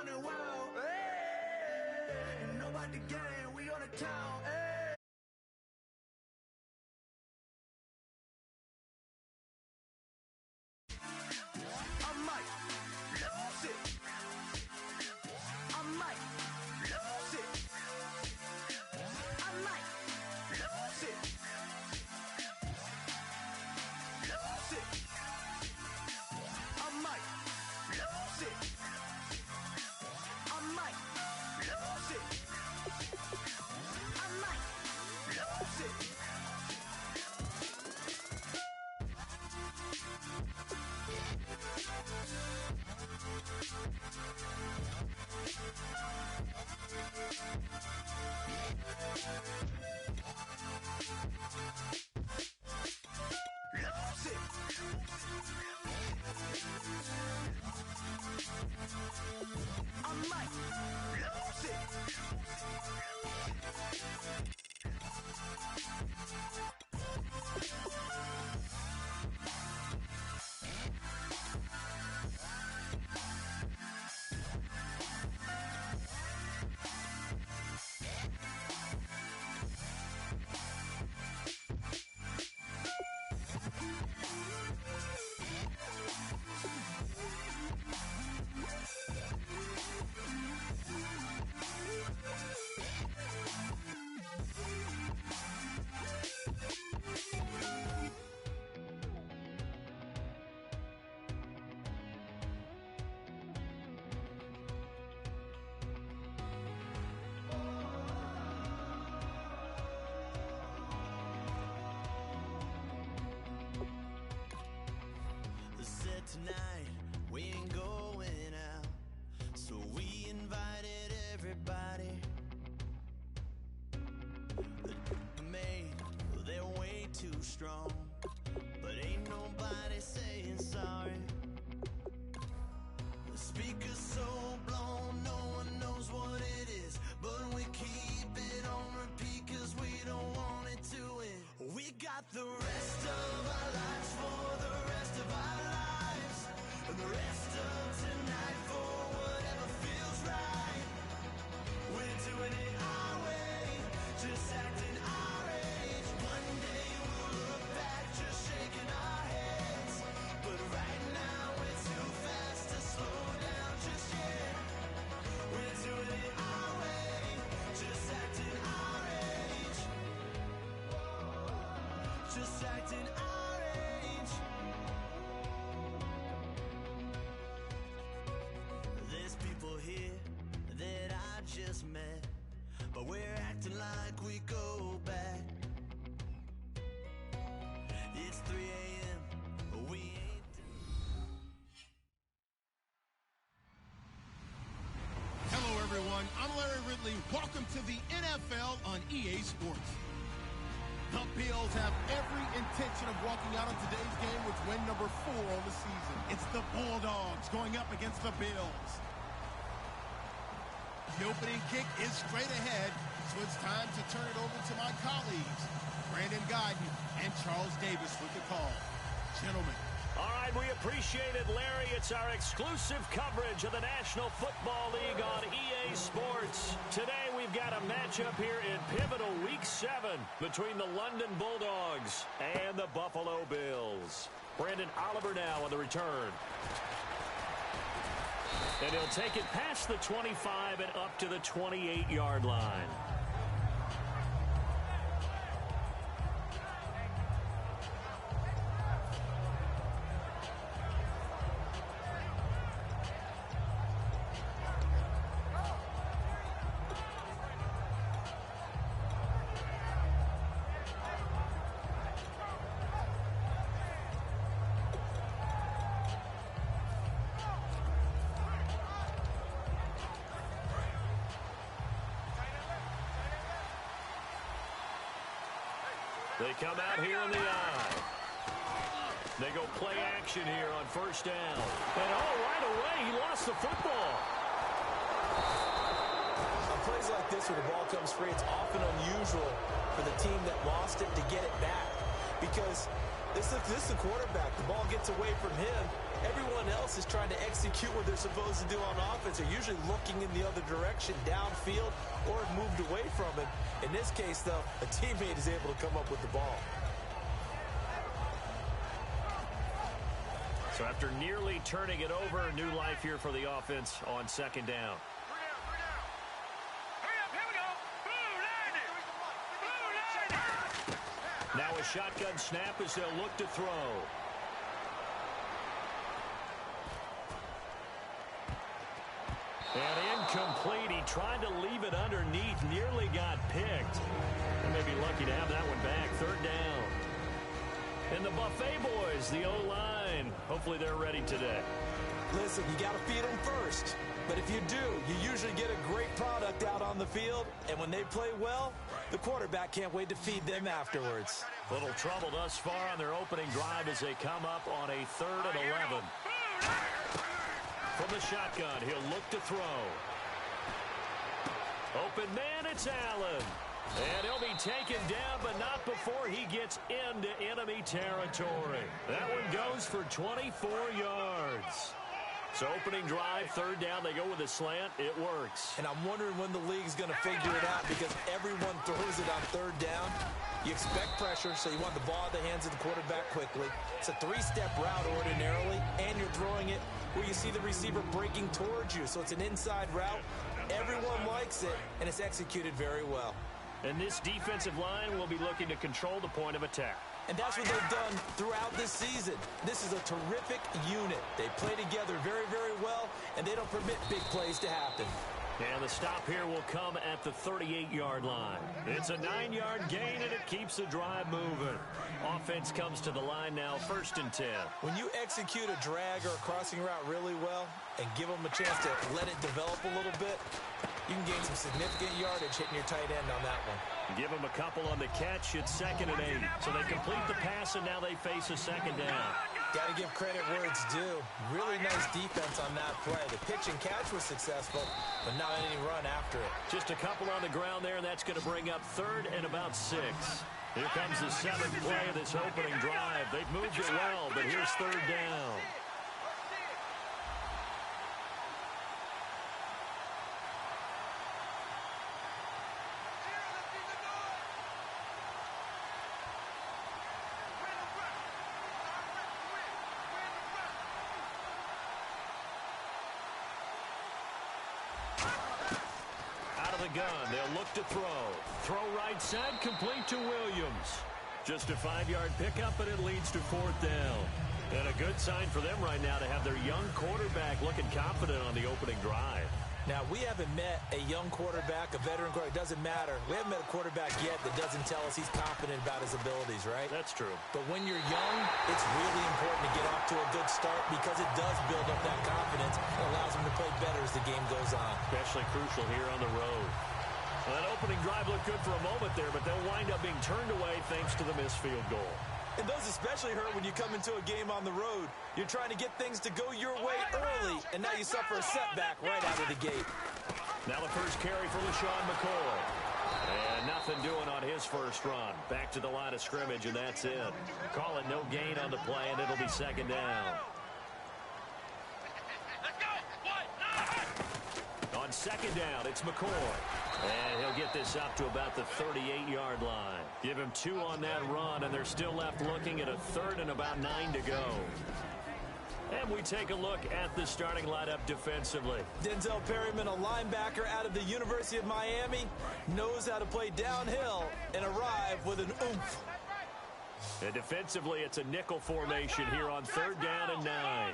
running wild. Hey, nobody gang, we on the town. Hey. I might lose it. I might lose it. I might lose it. Lose it. I might lose it. I might lose it. I might lose it. Lose it. I might lose it. Said tonight we ain't going out, so we invited everybody. The made, they're way too strong, but ain't nobody saying sorry. The speaker's so blown, no one knows what it is, but we keep it on repeat cause we don't want it to end. We got the rest of our lives for the rest of our lives, and the rest of tonight for whatever feels right. We're doing it our way, just acting our age. One day we'll look back just shaking our heads, but right now we're too fast to slow down just yet. We're doing it our way, just acting our age. Just acting our age. There's people here that I just met, but we're acting like we go back. It's 3 a.m., but we ain't. Hello, everyone. I'm Larry Ridley. Welcome to the NFL on EA Sports. The Bills have every intention of walking out of today's game with win number 4 on the season. It's the Bulldogs going up against the Bills. The opening kick is straight ahead, so it's time to turn it over to my colleagues, Brandon Guyton and Charles Davis with the call. Gentlemen. All right, we appreciate it, Larry. It's our exclusive coverage of the National Football League on EA Sports. Today we've got a matchup here in pivotal Week 7 between the London Bulldogs and the Buffalo Bills. Brandon Oliver now on the return. And he'll take it past the 25 and up to the 28-yard line. They come out here in the eye. They go play action here on first down. And right away, he lost the football. On plays like this where the ball comes free, it's often unusual for the team that lost it to get it back. Because This is the quarterback. The ball gets away from him. Everyone else is trying to execute what they're supposed to do on offense. They're usually looking in the other direction, downfield, or have moved away from him. In this case, though, a teammate is able to come up with the ball. So after nearly turning it over, new life here for the offense on second down. Now a shotgun snap as they'll look to throw. And incomplete. He tried to leave it underneath. Nearly got picked. They may be lucky to have that one back. Third down. And the Buffet boys, the O-line. Hopefully they're ready today. Listen, you got to feed them first. But if you do, you usually get a great product out on the field. And when they play well, the quarterback can't wait to feed them afterwards. Little trouble thus far on their opening drive as they come up on a 3rd and 11. From the shotgun, he'll look to throw. Open man, it's Allen. And he'll be taken down, but not before he gets into enemy territory. That one goes for 24 yards. So opening drive, 3rd down, they go with a slant. It works. And I'm wondering when the league's going to figure it out because everyone throws it on 3rd down. You expect pressure, so you want the ball in the hands of the quarterback quickly. It's a 3-step route ordinarily, and you're throwing it where you see the receiver breaking towards you. So it's an inside route. Everyone likes it, and it's executed very well. And this defensive line will be looking to control the point of attack. And that's what they've done throughout this season. This is a terrific unit. They play together very, very well, and they don't permit big plays to happen. And the stop here will come at the 38-yard line. It's a 9-yard gain, and it keeps the drive moving. Offense comes to the line now, 1st and 10. When you execute a drag or a crossing route really well and give them a chance to let it develop a little bit, you can gain some significant yardage hitting your tight end on that one. Give them a couple on the catch. It's 2nd and 8. So they complete the pass, and now they face a 2nd down. Got to give credit where it's due. Really nice defense on that play. The pitch and catch was successful, but not any run after it. Just a couple on the ground there, and that's going to bring up 3rd and about 6. Here comes the 7th play of this opening drive. They've moved it well, but here's 3rd down. Gun. They'll look to throw. Throw right side, complete to Williams. Just a 5-yard pickup, and it leads to 4th down. And a good sign for them right now to have their young quarterback looking confident on the opening drive. Now, we haven't met a young quarterback, a veteran quarterback. It doesn't matter. We haven't met a quarterback yet that doesn't tell us he's confident about his abilities, right? That's true. But when you're young, it's really important to get off to a good start because it does build up that confidence and allows him to play better as the game goes on. Especially crucial here on the road. Well, that opening drive looked good for a moment there, but they'll wind up being turned away thanks to the missed field goal. And those especially hurt when you come into a game on the road. You're trying to get things to go your way early, and now you suffer a setback right out of the gate. Now the first carry for LeSean McCoy. And nothing doing on his first run. Back to the line of scrimmage, and that's it. Call it no gain on the play, and it'll be 2nd down. On 2nd down, it's McCoy. And he'll get this up to about the 38-yard line. Give him 2 on that run, and they're still left looking at a 3rd and about 9 to go. And we take a look at the starting lineup defensively. Denzel Perryman, a linebacker out of the University of Miami, knows how to play downhill and arrive with an oomph. And defensively, it's a nickel formation here on 3rd down and 9.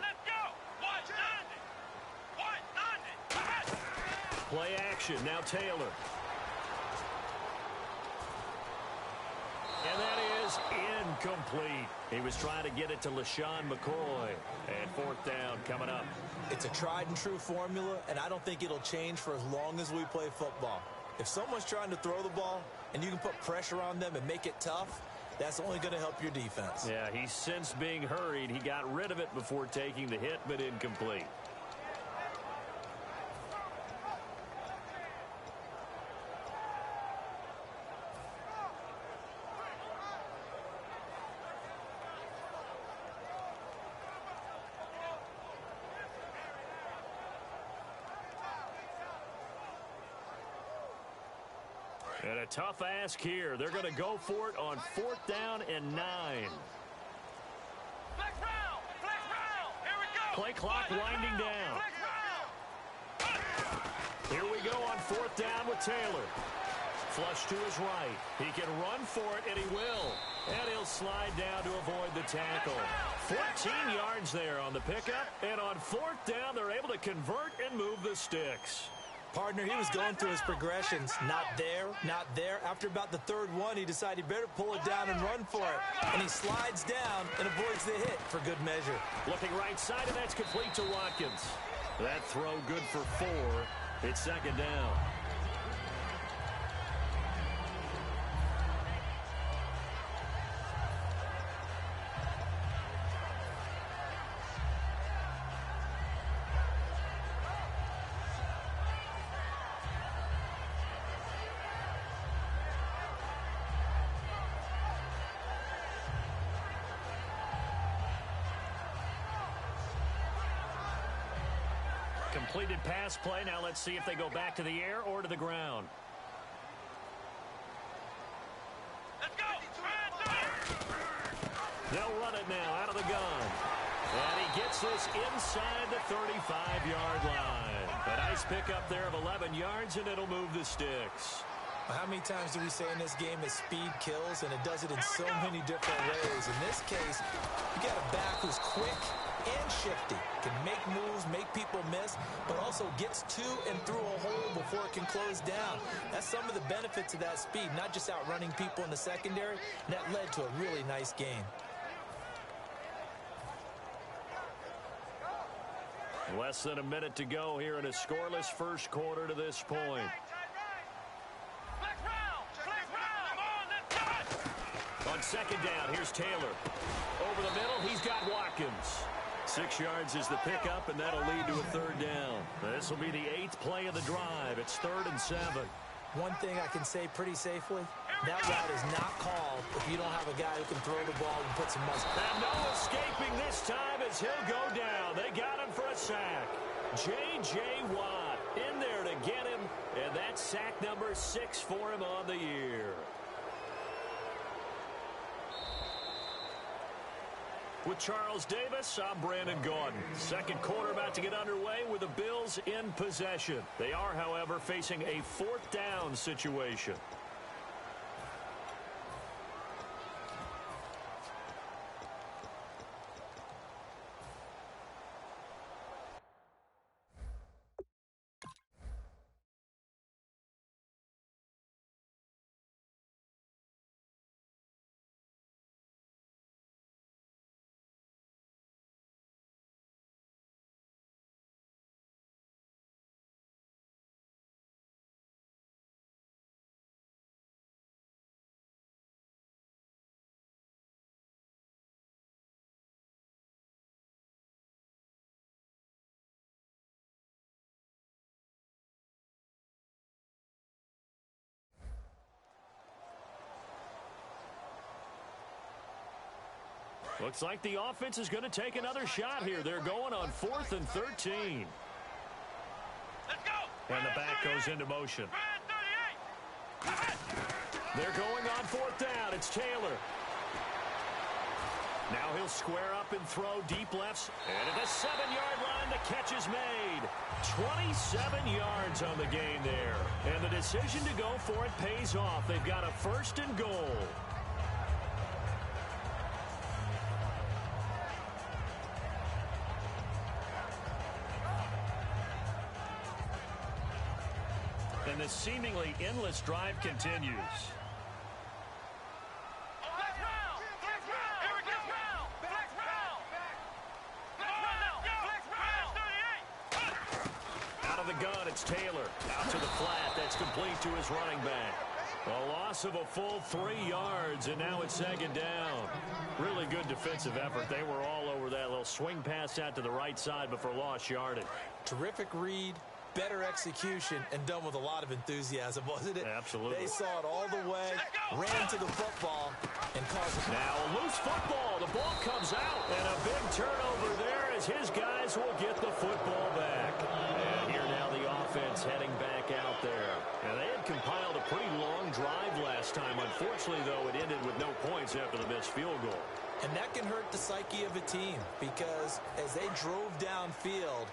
Play action, now Taylor. And that is incomplete. He was trying to get it to LeSean McCoy. And 4th down coming up. It's a tried and true formula, and I don't think it'll change for as long as we play football. If someone's trying to throw the ball and you can put pressure on them and make it tough, that's only going to help your defense. Yeah, he's since being hurried. He got rid of it before taking the hit, but incomplete. And a tough ask here. They're going to go for it on 4th down and 9. Play clock winding down. Here we go on 4th down with Taylor. Flush to his right. He can run for it, and he will. And he'll slide down to avoid the tackle. 14 yards there on the pickup. And on 4th down, they're able to convert and move the sticks. Partner, he was going through his progressions. Not there, not there. After about the 3rd one, he decided he better pull it down and run for it. And he slides down and avoids the hit for good measure. Looking right side, and that's complete to Watkins. That throw good for 4. It's 2nd down. Completed pass play. Now let's see if they go back to the air or to the ground. Let's go. They'll run it now out of the gun. And he gets this inside the 35-yard line. A nice pickup there of 11 yards, and it'll move the sticks. How many times do we say in this game that speed kills, and it does it in so many different ways? In this case, you got a back who's quick and shifty, can make moves, make people miss, but also gets to and through a hole before it can close down. That's some of the benefits of that speed, not just outrunning people in the secondary. That led to a really nice game. Less than a minute to go here in a scoreless first quarter to this point. On 2nd down, here's Taylor. Over the middle, he's got Watkins. 6 yards is the pickup, and that'll lead to a 3rd down. This will be the 8th play of the drive. It's 3rd and 7. One thing I can say pretty safely, that route is not called if you don't have a guy who can throw the ball and put some muscle. And no escaping this time as he'll go down. They got him for a sack. J.J. Watt in there to get him, and that's sack number 6 for him on the year. With Charles Davis, I'm Brandon Gaudin. Second quarter about to get underway with the Bills in possession. They are, however, facing a 4th down situation. Looks like the offense is going to take another shot here. They're going on 4th and 13. Let's go. And the back goes into motion. They're going on 4th down. It's Taylor. Now he'll square up and throw deep lefts. And at the 7-yard line, the catch is made. 27 yards on the game there. And the decision to go for it pays off. They've got a 1st and goal. And the seemingly endless drive continues. Out of the gun, it's Taylor. Out to the flat. That's complete to his running back. A loss of a full 3 yards, and now it's 2nd down. Really good defensive effort. They were all over that little swing pass out to the right side before lost yardage. Terrific read, better execution, and done with a lot of enthusiasm, wasn't it? Absolutely. They saw it all the way, ran to the football, and caused it. Now a loose football. The ball comes out, and a big turnover there as his guys will get the football back. And here now the offense heading back out there. And they had compiled a pretty long last time. Unfortunately, though, it ended with no points after the missed field goal. And that can hurt the psyche of a team because as they drove downfield,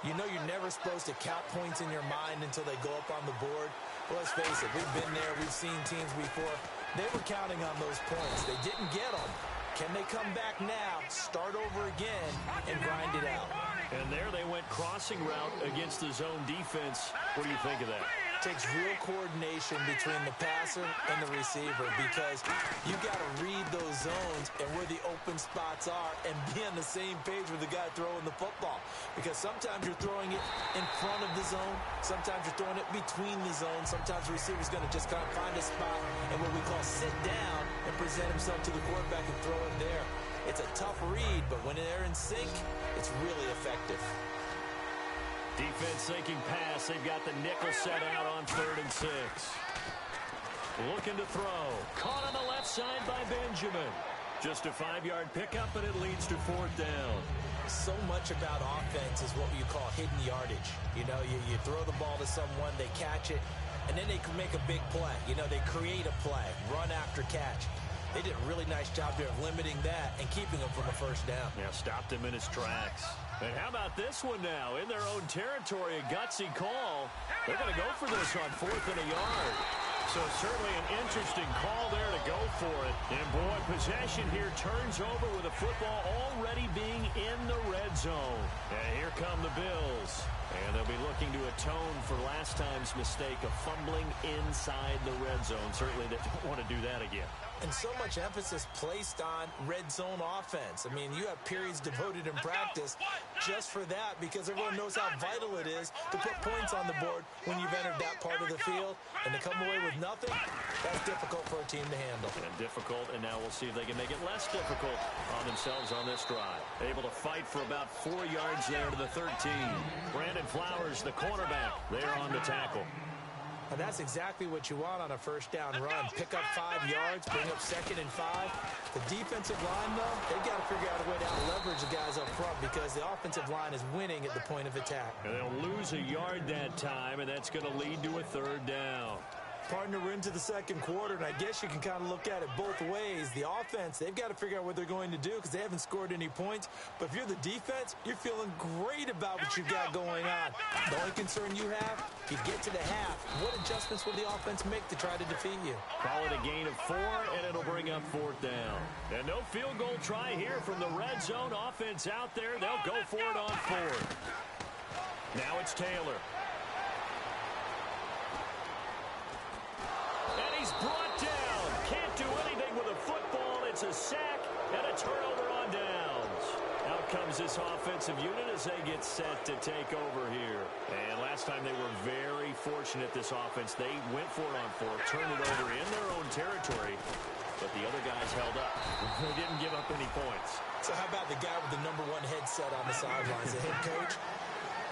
you know you're never supposed to count points in your mind until they go up on the board. Well, let's face it, we've been there. We've seen teams before. They were counting on those points. They didn't get them. Can they come back now, start over again, and grind it out? And there they went crossing route against the zone defense. What do you think of that? Takes real coordination between the passer and the receiver because you got to read those zones and where the open spots are and be on the same page with the guy throwing the football. Because sometimes you're throwing it in front of the zone. Sometimes you're throwing it between the zones. Sometimes the receiver's going to just kind of find a spot and what we call sit down and present himself to the quarterback and throw it there. It's a tough read, but when they're in sync, it's really effective. Defense thinking pass. They've got the nickel set out on 3rd and 6. Looking to throw. Caught on the left side by Benjamin. Just a 5-yard pickup, and it leads to 4th down. So much about offense is what you call hidden yardage. You know, you throw the ball to someone, they catch it, and then they can make a big play. You know, they create a play, run after catch. They did a really nice job there of limiting that and keeping him from a 1st down. Yeah, stopped him in his tracks. And how about this one now? In their own territory, a gutsy call. They're going to go for this on 4th and a yard. So certainly an interesting call there to go for it. And boy, possession here turns over with the football already being in the red zone. And here come the Bills. And they'll be looking to atone for last time's mistake of fumbling inside the red zone. Certainly they don't want to do that again. And so much emphasis placed on red zone offense. I mean, you have periods devoted in practice just for that because everyone knows how vital it is to put points on the board when you've entered that part of the field. And to come away with nothing, that's difficult for a team to handle. And difficult, and now we'll see if they can make it less difficult on themselves on this drive. Able to fight for about 4 yards there to the 13. Brandon Flowers, the cornerback, there on the tackle. And that's exactly what you want on a 1st down run. Pick up 5 yards, bring up 2nd and 5. The defensive line, though, they've got to figure out a way to leverage the guys up front because the offensive line is winning at the point of attack. And they'll lose a yard that time, and that's going to lead to a 3rd down. Partner, we're into the 2nd quarter, and I guess you can kind of look at it both ways. The offense, they've got to figure out what they're going to do because they haven't scored any points. But if you're the defense, you're feeling great about what you've got going on. The only concern you have, you get to the half. What adjustments will the offense make to try to defeat you? Call it a gain of 4, and it'll bring up 4th down. And no field goal try here from the red zone offense out there. They'll go for it on 4th. Now it's Taylor. And he's brought down. Can't do anything with a football. It's a sack and a turnover on downs. Out comes this offensive unit as they get set to take over here. And last time they were very fortunate, this offense. They went for it on 4th, turned it over in their own territory, but the other guys held up. They didn't give up any points. So how about the guy with the #1 headset on the sidelines, the head coach?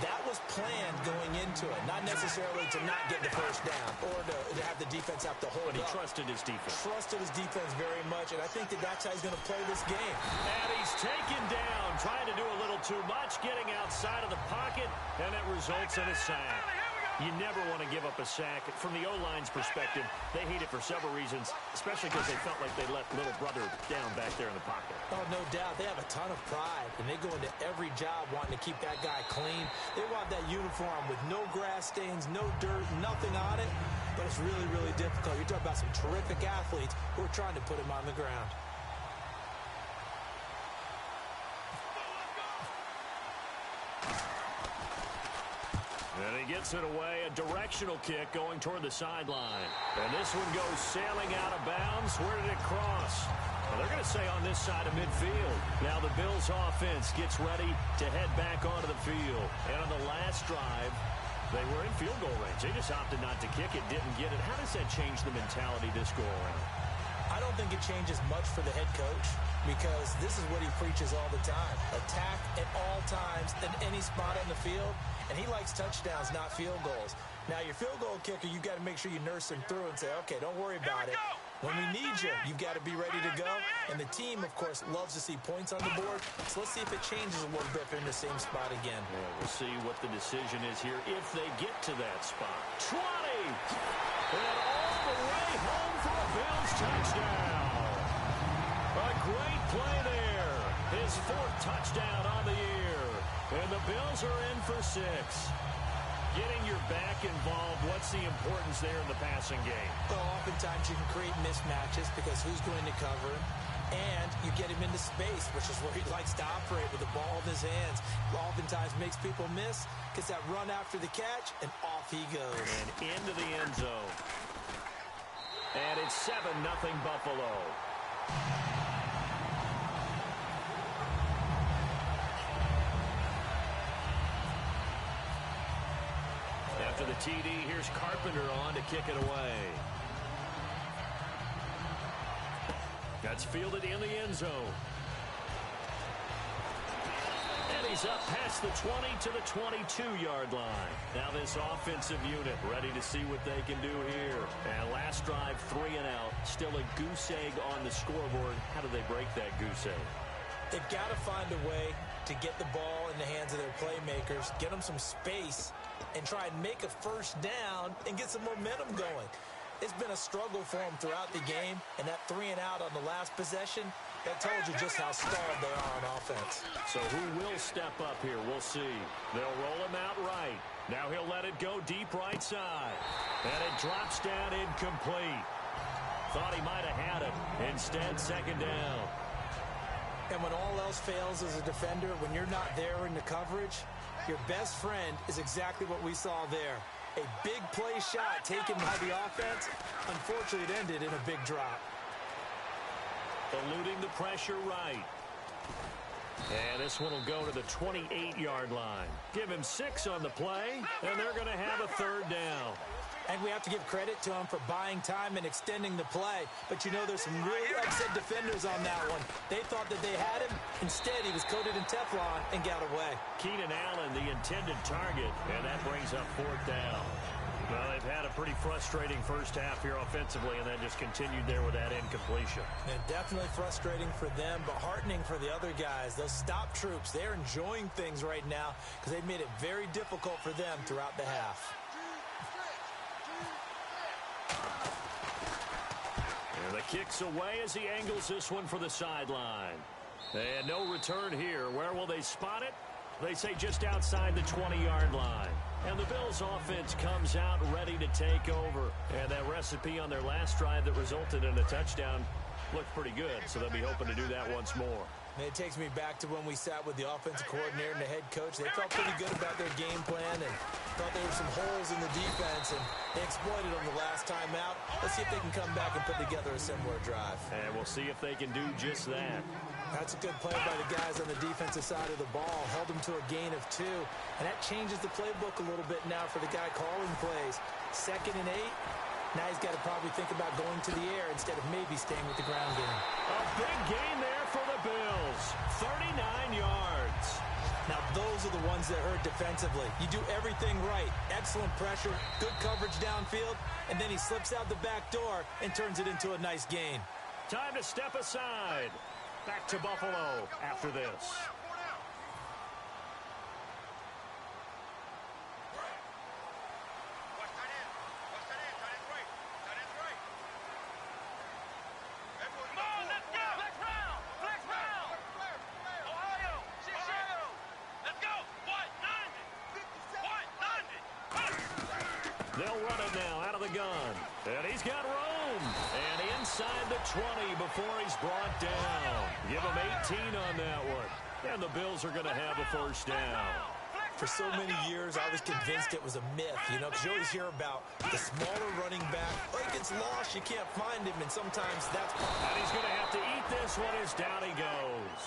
That was planned going into it, not necessarily to not get the 1st down or to have the defense have to hold But he up. trusted his defense. Trusted his defense very much, and I think that's how he's going to play this game. And he's taken down, trying to do a little too much, getting outside of the pocket, and it results in a sack. You never want to give up a sack. From the O-line's perspective, they hate it for several reasons, especially because they felt like they let little brother down back there in the pocket. Oh, no doubt. They have a ton of pride, and they go into every job wanting to keep that guy clean. They want that uniform with no grass stains, no dirt, nothing on it. But it's really, really difficult. You're talking about some terrific athletes who are trying to put him on the ground. And he gets it away, a directional kick going toward the sideline. And this one goes sailing out of bounds. Where did it cross? Well, they're going to say on this side of midfield. Now the Bills offense gets ready to head back onto the field. And on the last drive, they were in field goal range. They just opted not to kick it, didn't get it. How does that change the mentality this go around? I don't think it changes much for the head coach because this is what he preaches all the time. Attack at all times in any spot on the field, and he likes touchdowns, not field goals. Now, your field goal kicker, you've got to make sure you nurse him through and say, okay, don't worry about it. When we need you, you've got to be ready to go. And the team, of course, loves to see points on the board. So let's see if it changes a little bit if they're in the same spot again. Yeah, we'll see what the decision is here if they get to that spot. 20! And all the way home for a Bills touchdown. A great play there. His 4th touchdown on the year. And the Bills are in for 6. Getting your back involved, what's the importance there in the passing game? Well, oftentimes you can create mismatches because who's going to cover him? And you get him into space, which is where he likes to operate with the ball in his hands. Oftentimes makes people miss, gets that run after the catch, and off he goes. And into the end zone. And it's 7-0 Buffalo. After the TD, here's Carpenter on to kick it away. That's fielded in the end zone. And he's up past the 20 to the 22-yard line. Now this offensive unit ready to see what they can do here. And last drive, 3 and out. Still a goose egg on the scoreboard. How do they break that goose egg? They've got to find a way to get the ball in the hands of their playmakers, get them some space, and try and make a first down and get some momentum going. It's been a struggle for them throughout the game, and that 3 and out on the last possession, that told you just how stalled they are on offense. So who will step up here? We'll see. They'll roll him out right. Now he'll let it go deep right side. And it drops down incomplete. Thought he might have had it. Instead, 2nd down. And when all else fails as a defender, when you're not there in the coverage, your best friend is exactly what we saw there. A big play shot taken by the offense. Unfortunately, it ended in a big drop. Eluding the pressure right. And this one will go to the 28-yard line. Give him 6 on the play, and they're going to have a 3rd down. And we have to give credit to him for buying time and extending the play. But you know there's some really upset defenders on that one. They thought that they had him. Instead, he was coated in Teflon and got away. Keenan Allen, the intended target, and that brings up 4th down. Well, they've had a pretty frustrating first half here offensively and then just continued there with that incompletion. And definitely frustrating for them, but heartening for the other guys. Those stop troops, they're enjoying things right now because they've made it very difficult for them throughout the half. And the kick's away as he angles this one for the sideline. And no return here. Where will they spot it? They say just outside the 20-yard line. And the Bills offense comes out ready to take over. And that recipe on their last drive that resulted in a touchdown looked pretty good. So they'll be hoping to do that once more. It takes me back to when we sat with the offensive coordinator and the head coach. They felt pretty good about their game plan and thought there were some holes in the defense, and they exploited them the last time out. Let's see if they can come back and put together a similar drive. And we'll see if they can do just that. That's a good play by the guys on the defensive side of the ball. Held them to a gain of 2, and that changes the playbook a little bit now for the guy calling plays. 2nd and 8. Now he's got to probably think about going to the air instead of maybe staying with the ground game. A big gain there for the Bills. 39 yards. Now those are the ones that hurt defensively. You do everything right. Excellent pressure, good coverage downfield, and then he slips out the back door and turns it into a nice gain. Time to step aside. Back to Buffalo after this. They'll run it now out of the gun. And he's got room. And inside the 20 before he's brought down. Give him 18 on that one. And the Bills are going to have a first down. For so many years, I was convinced it was a myth, because you always hear about the smaller running back. Oh, he gets lost, you can't find him, and sometimes that's... And he's going to have to eat this one as down he goes.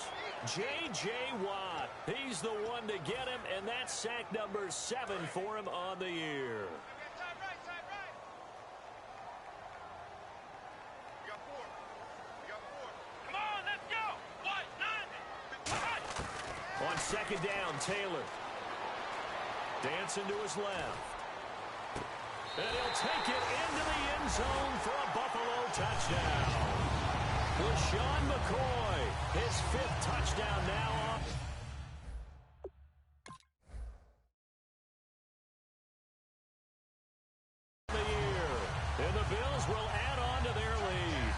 J.J. Watt, he's the one to get him, and that's sack number 7 for him on the year. On 2nd down, Taylor. Dancing to his left. And he'll take it into the end zone for a Buffalo touchdown. LeSean McCoy, his 5th touchdown now on the year. And the Bills will add on to their lead.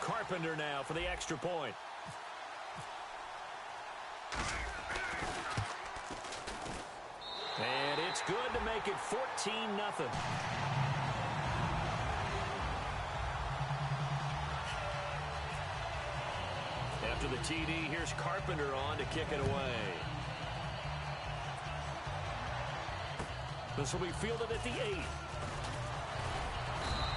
Carpenter now for the extra point. And it's good to make it 14-0. After the TD, here's Carpenter on to kick it away. This will be fielded at the 8.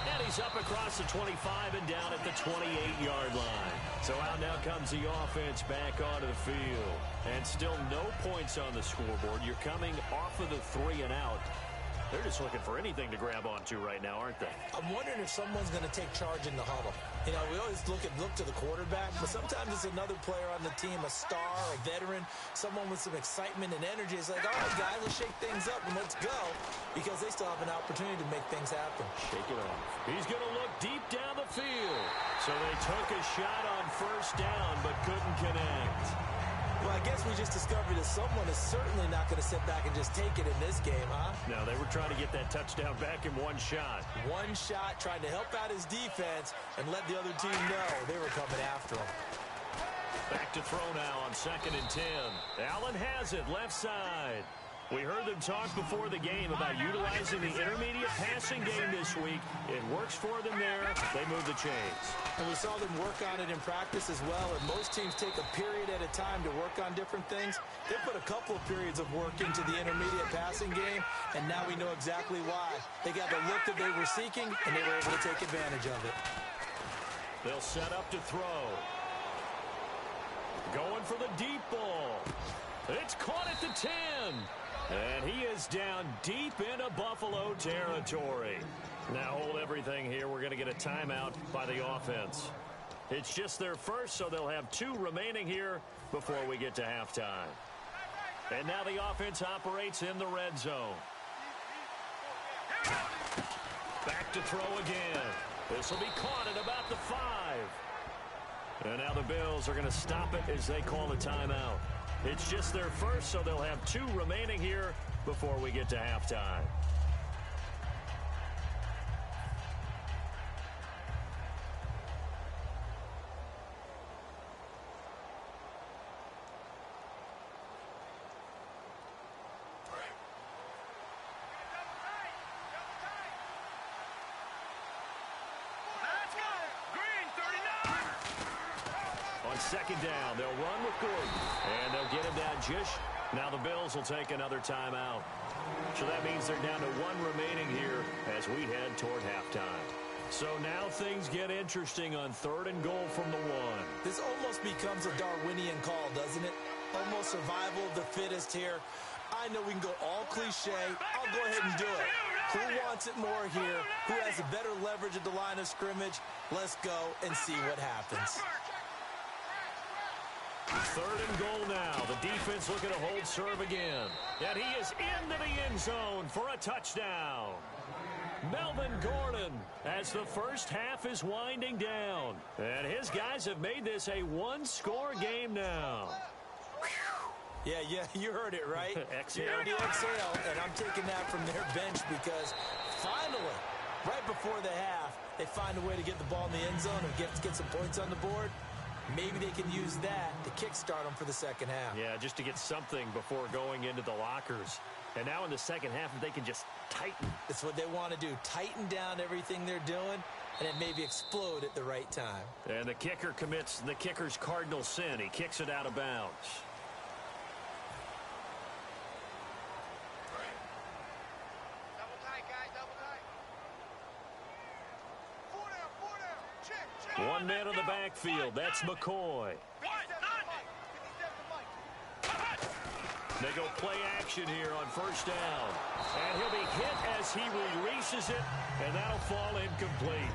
And he's up across the 25 and down at the 28-yard line. So out now comes the offense back onto the field. And still no points on the scoreboard. You're coming off of the 3 and out. They're just looking for anything to grab onto right now, aren't they? I'm wondering if someone's going to take charge in the huddle. You know, we always look to the quarterback, but sometimes it's another player on the team, a star, a veteran, someone with some excitement and energy. It's like, all right, guys, let's shake things up and let's go, because they still have an opportunity to make things happen. Shake it off. He's going to look deep down the field. So they took a shot on first down, but couldn't connect. Well, I guess we just discovered that someone is certainly not going to sit back and just take it in this game, huh? No, they were trying to get that touchdown back in one shot. One shot, trying to help out his defense and let the other team know they were coming after him. Back to throw now on 2nd and 10. Allen has it, left side. We heard them talk before the game about utilizing the intermediate passing game this week. It works for them there. They move the chains. And we saw them work on it in practice as well. And most teams take a period at a time to work on different things. They put a couple of periods of work into the intermediate passing game, and now we know exactly why. They got the look that they were seeking, and they were able to take advantage of it. They'll set up to throw. Going for the deep ball. It's caught at the 10. And he is down deep into Buffalo territory. Now hold everything here. We're going to get a timeout by the offense. It's just their first, so they'll have 2 remaining here before we get to halftime. And now the offense operates in the red zone. Back to throw again. This will be caught at about the 5. And now the Bills are going to stop it as they call the timeout. It's just their first, so they'll have 2 remaining here before we get to halftime. Second down, they'll run with Gordon, and they'll get him down just. Now the Bills will take another timeout. So that means they're down to 1 remaining here as we head toward halftime. So now things get interesting on 3rd and goal from the 1. This almost becomes a Darwinian call, doesn't it? Almost survival of the fittest here. I know we can go all cliche. I'll go ahead and do it. Who wants it more here? Who has a better leverage at the line of scrimmage? Let's go and see what happens. 3rd and goal now. The defense looking to hold serve again. And he is into the end zone for a touchdown. Melvin Gordon as the first half is winding down. And his guys have made this a 1-score game now. Yeah, you heard it, right? Exhale. You heard the exhale, and I'm taking that from their bench because finally, right before the half, they find a way to get the ball in the end zone and get some points on the board. Maybe they can use that to kickstart them for the second half. Yeah, just to get something before going into the lockers. And now in the second half, if they can just tighten. That's what they want to do. Tighten down everything they're doing, and it maybe explode at the right time. And the kicker commits the kicker's cardinal sin. He kicks it out of bounds. Double tight, guys, double tight. 4 down. Check. 1 man on the backfield. That's McCoy. They go play action here on first down. And he'll be hit as he releases it, and that'll fall incomplete.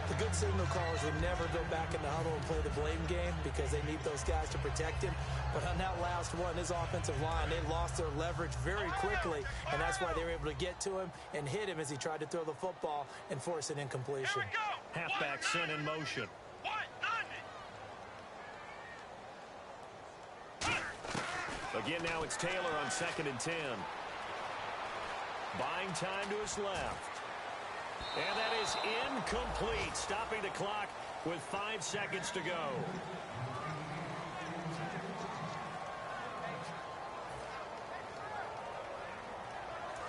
The good signal callers would never go back in the huddle and play the blame game because they need those guys to protect him. But on that last one, his offensive line, they lost their leverage very quickly, and that's why they were able to get to him and hit him as he tried to throw the football and force an incompletion. Halfback sent in motion. Again, now it's Taylor on 2nd and 10. Buying time to his left. And that is incomplete, stopping the clock with 5 seconds to go.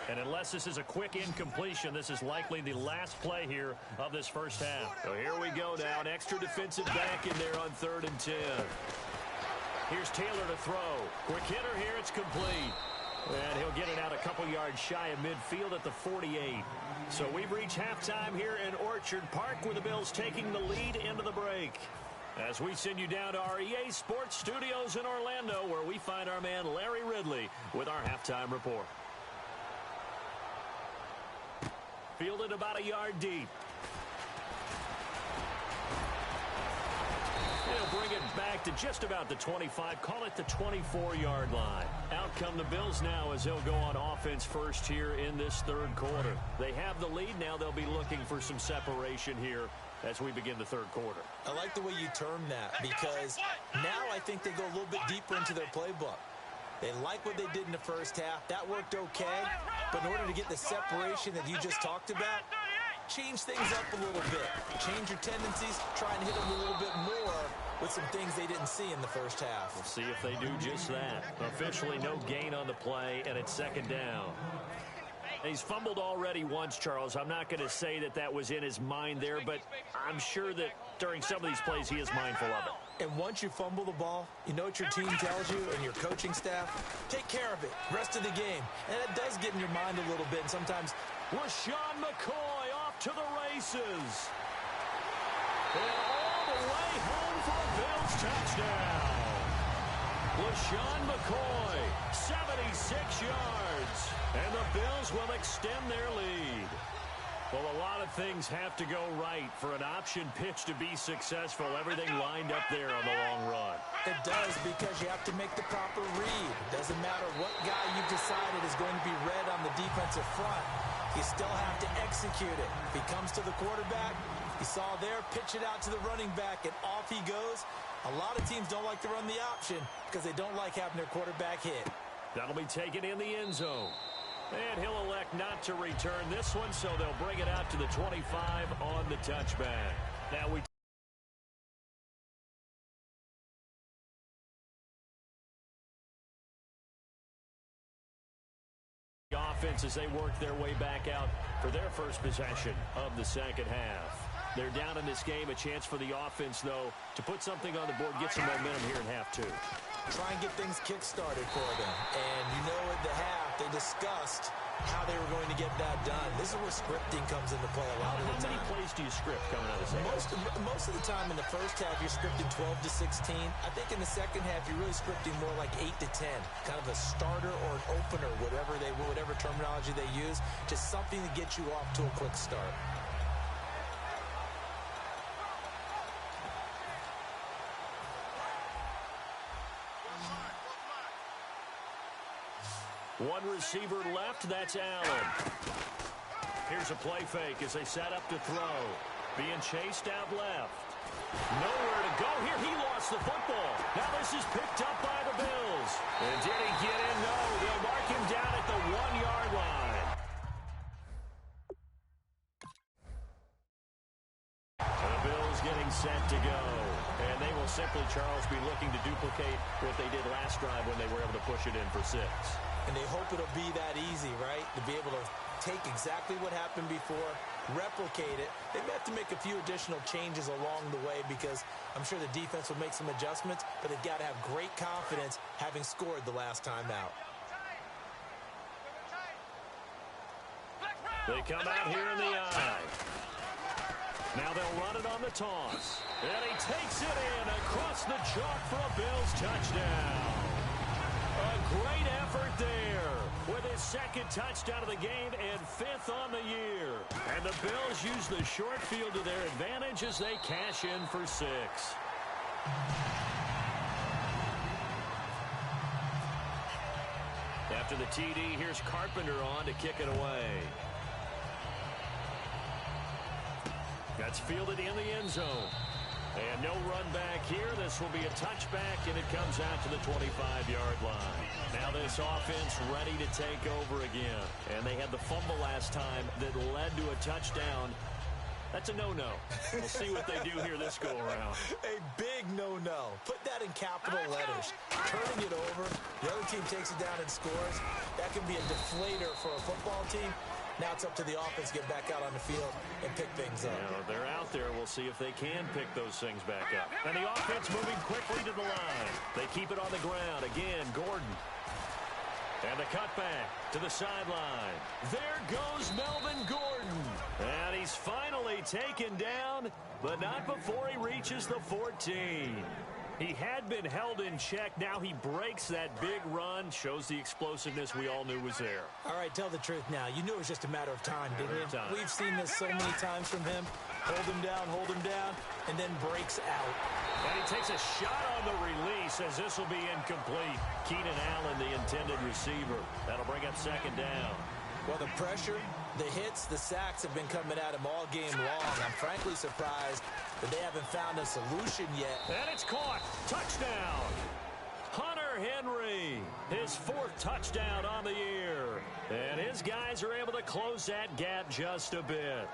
And unless this is a quick incompletion, this is likely the last play here of this first half. So here we go now, an extra defensive back in there on 3rd and 10. Here's Taylor to throw. Quick hitter here, it's complete. And he'll get it out a couple yards shy of midfield at the 48. So we've reached halftime here in Orchard Park with the Bills taking the lead into the break. As we send you down to our EA Sports Studios in Orlando, where we find our man Larry Ridley with our halftime report. Fielded about a yard deep. They'll bring it back to just about the 25. Call it the 24-yard line. Out come the Bills now as they'll go on offense first here in this 3rd quarter. They have the lead now. They'll be looking for some separation here as we begin the 3rd quarter. I like the way you term that because now I think they go a little bit deeper into their playbook. They like what they did in the first half. That worked okay. But in order to get the separation that you just talked about, change things up a little bit. Change your tendencies. Try and hit them a little bit more with some things they didn't see in the first half. We'll see if they do just that. Officially no gain on the play, and it's 2nd down. He's fumbled already once, Charles. I'm not going to say that that was in his mind there, but I'm sure that during some of these plays he is mindful of it. And once you fumble the ball, you know what your team tells you and your coaching staff? Take care of it. Rest of the game. And it does get in your mind a little bit. And sometimes LeSean McCoy off to the races. And all the way home for a Bills touchdown. LeSean McCoy, 76 yards. And the Bills will extend their lead. Well, a lot of things have to go right for an option pitch to be successful. Everything lined up there on the long run. It does because you have to make the proper read. It doesn't matter what guy you've decided is going to be read on the defensive front. You still have to execute it. If he comes to the quarterback, you saw there, pitch it out to the running back, and off he goes. A lot of teams don't like to run the option because they don't like having their quarterback hit. That'll be taken in the end zone. And he'll elect not to return this one, so they'll bring it out to the 25 on the touchback. Now we offense as they work their way back out for their first possession of the 2nd half. They're down in this game. A chance for the offense, though, to put something on the board, get some momentum here in half 2. Try and get things kick-started for them. And you know at the half, they discussed how they were going to get that done. This is where scripting comes into play a lot of the time. How many plays do you script coming out of the second? Most of the time in the first half, you're scripting 12 to 16. I think in the second half, you're really scripting more like 8 to 10. Kind of a starter or an opener, whatever terminology they use. Just something to get you off to a quick start. One receiver left, that's Allen. Here's a play fake as they set up to throw. Being chased out left. Nowhere to go here. He lost the football. Now this is picked up by the Bills. And did he get in? No. They'll mark him down at the 1-yard line. And the Bills getting set to go. And they will simply, Charles, be looking to duplicate what they did last drive when they were able to push it in for 6. And they hope it'll be that easy, right? To be able to take exactly what happened before, replicate it. They may have to make a few additional changes along the way because I'm sure the defense will make some adjustments, but they've got to have great confidence having scored the last time out. They come out here in the eye. Now they'll run it on the toss. And he takes it in across the chalk for a Bills touchdown. A great effort there with his second touchdown of the game and 5th on the year. And the Bills use the short field to their advantage as they cash in for 6. After the TD, here's Carpenter on to kick it away. That's fielded in the end zone. And no run back here. This will be a touchback, and it comes out to the 25-yard line. Now this offense ready to take over again. And they had the fumble last time that led to a touchdown. That's a no-no. We'll see what they do here this go-around. A big no-no. Put that in capital letters. Turning it over, the other team takes it down and scores. That can be a deflator for a football team. Now it's up to the offense to get back out on the field and pick things up. Yeah, they're out there. We'll see if they can pick those things back up. And the offense moving quickly to the line. They keep it on the ground. Again, Gordon. And the cutback to the sideline. There goes Melvin Gordon. And he's finally taken down, but not before he reaches the 14. He had been held in check. Now he breaks that big run. Shows the explosiveness we all knew was there. All right, tell the truth now. You knew it was just a matter of time, didn't you? We've seen this so many times from him. Hold him down, and then breaks out. And he takes a shot on the release as this will be incomplete. Keenan Allen, the intended receiver. That'll bring up 2nd down. Well, the pressure, the hits, the sacks have been coming at him all game long. I'm frankly surprised that they haven't found a solution yet. And it's caught. Touchdown. Hunter Henry, his 4th touchdown on the year. And his guys are able to close that gap just a bit.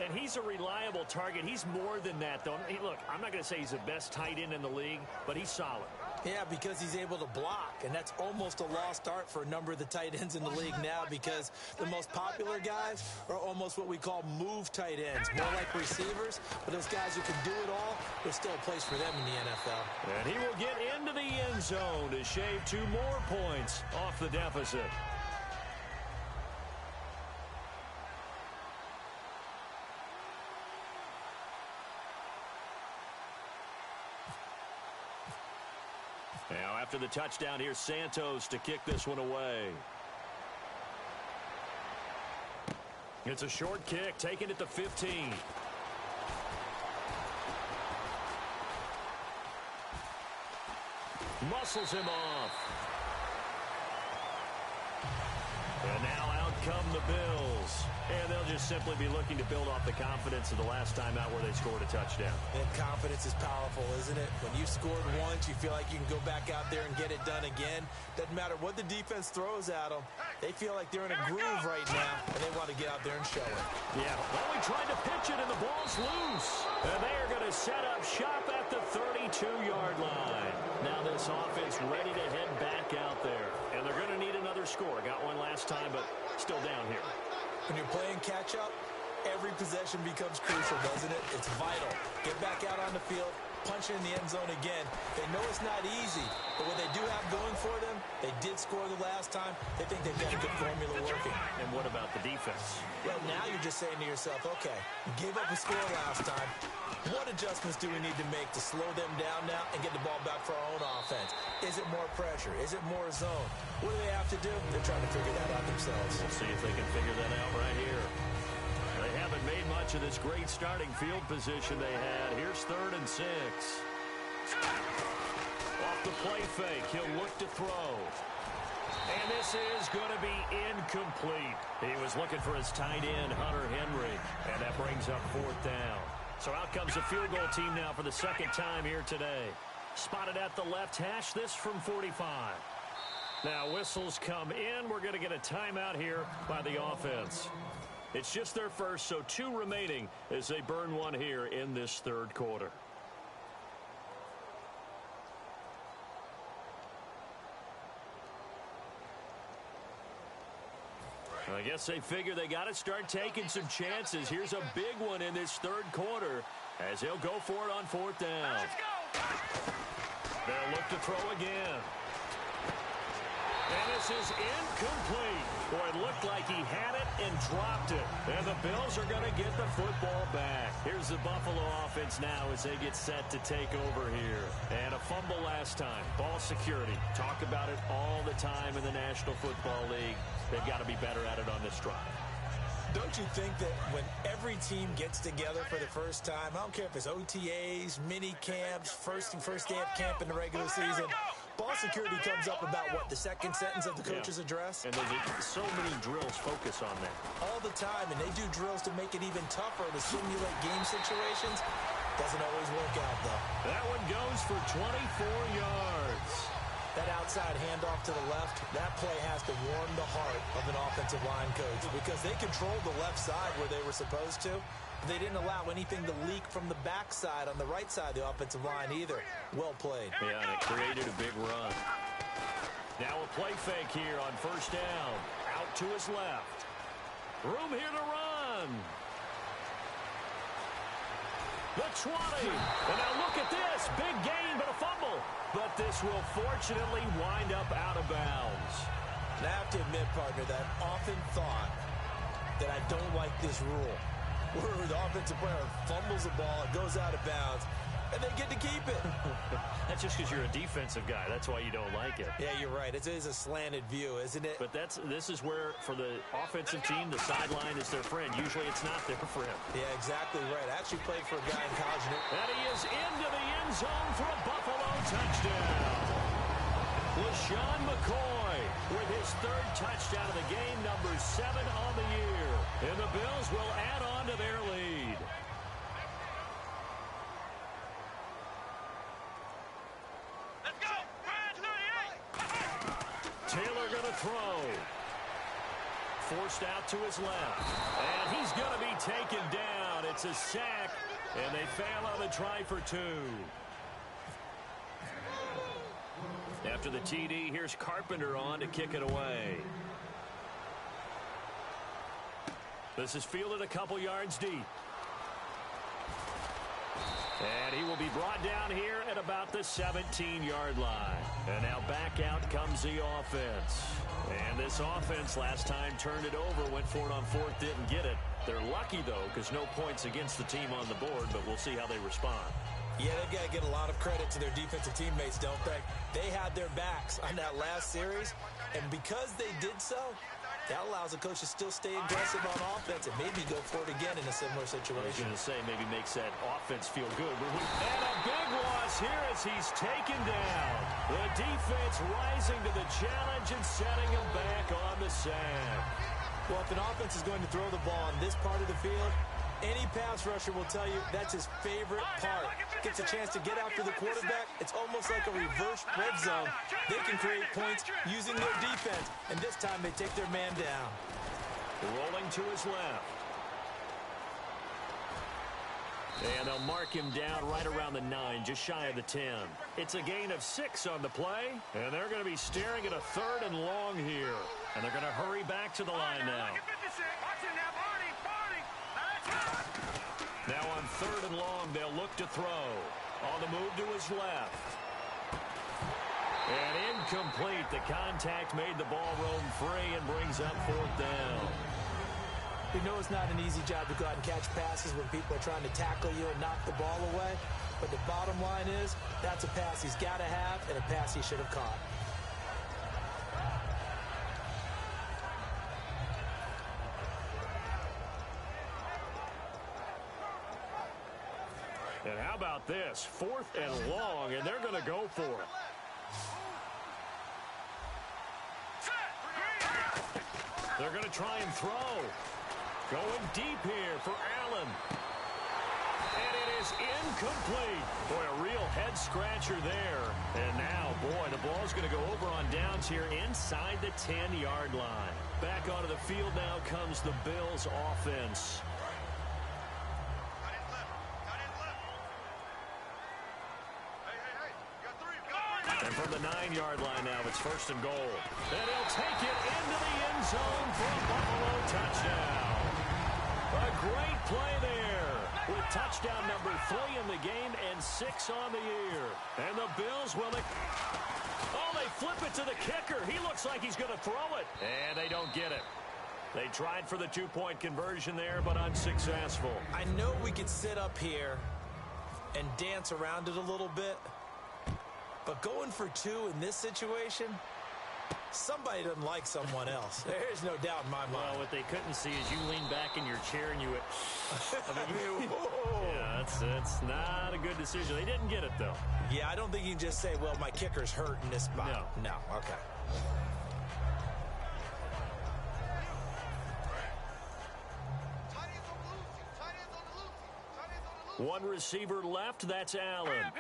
And he's a reliable target. He's more than that, though. Hey, look, I'm not going to say he's the best tight end in the league, but he's solid. Yeah, because he's able to block, and that's almost a lost art for a number of the tight ends in the league now because the most popular guys are almost what we call move tight ends, more like receivers, but those guys who can do it all, there's still a place for them in the NFL. And he will get into the end zone to shave 2 more points off the deficit. Now, after the touchdown, here's Santos to kick this one away. It's a short kick, taken at the 15. Muscles him off. And now out come the Bills. And they'll just simply be looking to build off the confidence of the last time out where they scored a touchdown. And confidence is powerful, isn't it? When you've scored once, you feel like you can go back out there and get it done again. Doesn't matter what the defense throws at them. They feel like they're in a groove right now, and they want to get out there and show it. Yeah, well, he tried to pitch it, and the ball's loose. And they are going to set up shop at the 32-yard line. Now this offense ready to head back out there. And they're going to need another score. Got one last time, but still down here. When you're playing catch-up, every possession becomes crucial, doesn't it? It's vital. Get back out on the field, punch it in the end zone again. They know it's not easy, but what they do have going for them, they did score the last time. They think they've got a good formula working. And what about the defense? Well, now you're just saying to yourself, okay, we gave up a score last time. What adjustments do we need to make to slow them down now and get the ball back for our own offense? Is it more pressure? Is it more zone? What do they have to do? They're trying to figure that out themselves. We'll see if they can figure that out right here. They haven't made much of this great starting field position they had. Here's 3rd and 6. Off the play fake, he'll look to throw. And this is going to be incomplete. He was looking for his tight end, Hunter Henry, and that brings up 4th down. So out comes the field goal team now for the 2nd time here today. Spotted at the left hash, this from 45. Now whistles come in. We're going to get a timeout here by the offense. It's just their first, so 2 remaining as they burn one here in this 3rd quarter. I guess they figure they got to start taking some chances. Here's a big one in this 3rd quarter as he'll go for it on 4th down. They'll look to throw again. And this is incomplete. Boy, it looked like he had it and dropped it. And the Bills are going to get the football back. Here's the Buffalo offense now as they get set to take over here. And a fumble last time. Ball security. Talk about it all the time in the National Football League. They've got to be better at it on this drive. Don't you think that when every team gets together for the first time, I don't care if it's OTAs, mini camps, first day of camp in the regular season, ball security comes up about, what, the second sentence of the coach's address? And there's so many drills focus on that. All the time, and they do drills to make it even tougher to simulate game situations. Doesn't always work out, though. That one goes for 24 yards. That outside handoff to the left, that play has to warm the heart of an offensive line coach because they controlled the left side where they were supposed to. They didn't allow anything to leak from the backside on the right side of the offensive line either. Well played. Yeah, and it created a big run. Now a play fake here on first down. Out to his left. Room here to run. The 20. And now look at this. Big gain, but a fumble. But this will fortunately wind up out of bounds. And I have to admit, partner, that I've often thought that I don't like this rule. Where the offensive player fumbles the ball, it goes out of bounds, and they get to keep it. That's just because you're a defensive guy. That's why you don't like it. Yeah, you're right. It is a slanted view, isn't it? But this is where, for the offensive team, the sideline is their friend. Usually it's not their friend. Yeah, exactly right. I actually played for a guy in college. And he is into the end zone for a Buffalo touchdown. LaShawn McCoy with his third touchdown of the game, number 7 on the year. And the Bills will add on to their lead. Let's go! 38! Taylor going to throw. Forced out to his left. And he's going to be taken down. It's a sack. And they fail on the try for 2. After the TD, here's Carpenter on to kick it away. This is fielded a couple yards deep. And he will be brought down here at about the 17-yard line. And now back out comes the offense. And this offense last time turned it over, went for it on fourth, didn't get it. They're lucky, though, because no points against the team on the board, but we'll see how they respond. Yeah, they've got to get a lot of credit to their defensive teammates, don't they? They had their backs on that last series, and because they did so, that allows the coach to still stay aggressive on offense and maybe go for it again in a similar situation. I was going to say, maybe makes that offense feel good. And a big loss here as he's taken down. The defense rising to the challenge and setting him back on the sack. Well, if an offense is going to throw the ball on this part of the field, any pass rusher will tell you that's his favorite part. Gets a chance to get after the quarterback. It's almost like a reverse red zone. They can create points using their defense, and this time they take their man down. Rolling to his left. And they'll mark him down right around the 9, just shy of the 10. It's a gain of 6 on the play, and they're going to be staring at a 3rd and long here. And they're going to hurry back to the line now. Now on 3rd and long, they'll look to throw. On the move to his left. And incomplete. The contact made the ball roam free and brings up 4th down. We know it's not an easy job to go out and catch passes when people are trying to tackle you and knock the ball away. But the bottom line is, that's a pass he's got to have and a pass he should have caught. And how about this? 4th and long, and they're going to go for it. They're going to try and throw. Going deep here for Allen. And it is incomplete. Boy, a real head-scratcher there. And now, boy, the ball's going to go over on downs here inside the 10-yard line. Back onto the field now comes the Bills' offense. And from the 9-yard line now, it's 1st and goal. And he'll take it into the end zone for a Buffalo touchdown. A great play there with touchdown number 3 in the game and 6 on the year. And the Bills will... Oh, they they flip it to the kicker. He looks like he's going to throw it. And they don't get it. They tried for the two-point conversion there, but unsuccessful. I know we could sit up here and dance around it a little bit, but going for two in this situation, somebody doesn't like someone else. There's no doubt in my mind. Well, what they couldn't see is you lean back in your chair and you went, yeah, that's not a good decision. They didn't get it, though. Yeah, I don't think you can just say, well, my kicker's hurt in this spot. No, okay. One receiver left, that's Allen.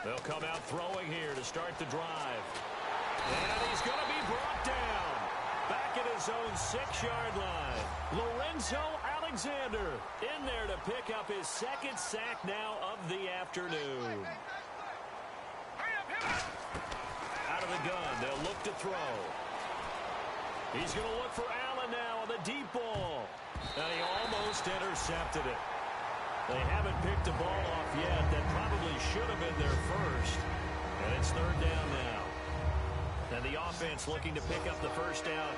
They'll come out throwing here to start the drive. And he's going to be brought down. Back at his own 6-yard line. Lorenzo Alexander in there to pick up his second sack now of the afternoon. Out of the gun, they'll look to throw. He's going to look for Allen now on the deep ball. And he almost intercepted it. They haven't picked the ball off yet. That probably should have been their first. And it's third down now. And the offense looking to pick up the first down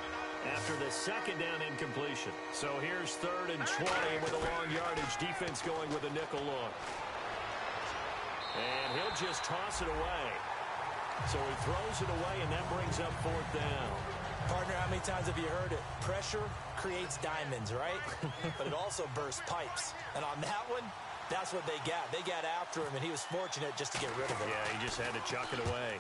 after the second down incompletion. So here's 3rd and 20 with a long yardage. Defense going with a nickel look. And he'll just toss it away. So he throws it away, and that brings up 4th down. Partner, how many times have you heard it? Pressure creates diamonds, right? But it also bursts pipes. And on that one, that's what they got. They got after him, and he was fortunate just to get rid of it. Yeah, he just had to chuck it away.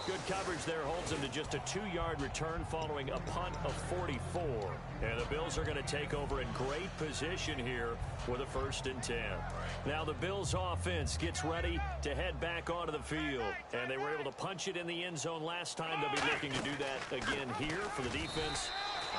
Good coverage there holds him to just a 2-yard return following a punt of 44. And the Bills are going to take over in great position here with a 1st and 10. Now the Bills offense gets ready to head back onto the field. And they were able to punch it in the end zone last time. They'll be looking to do that again here for the defense.